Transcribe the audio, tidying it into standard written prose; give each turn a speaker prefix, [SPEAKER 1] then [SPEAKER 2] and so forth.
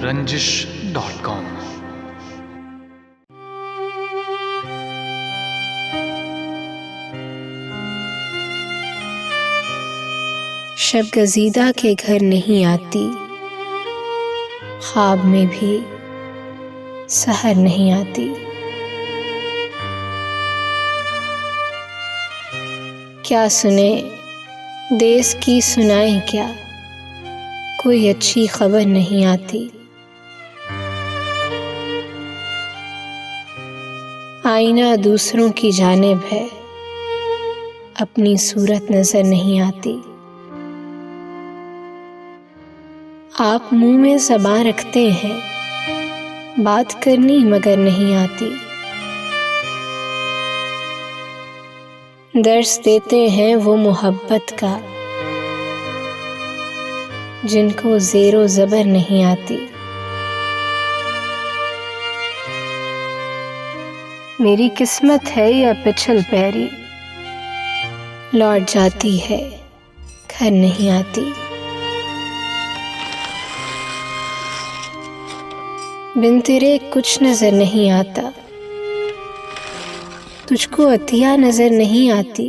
[SPEAKER 1] रंजिश.com।
[SPEAKER 2] शब गजीदा के घर नहीं आती, ख्वाब में भी सहर नहीं आती। क्या सुने देश की सुनाएं क्या, कोई अच्छी खबर नहीं आती। आईना दूसरों की जानिब है, अपनी सूरत नजर नहीं आती। आप मुंह में ज़बान रखते हैं, बात करनी मगर नहीं आती। दर्स देते हैं वो मोहब्बत का, जिनको ज़ेरो ज़बर नहीं आती। मेरी किस्मत है या पिछल पैरी, लौट जाती है घर नहीं आती। बिन तेरे कुछ नजर नहीं आता, तुझको अतिया नजर नहीं आती।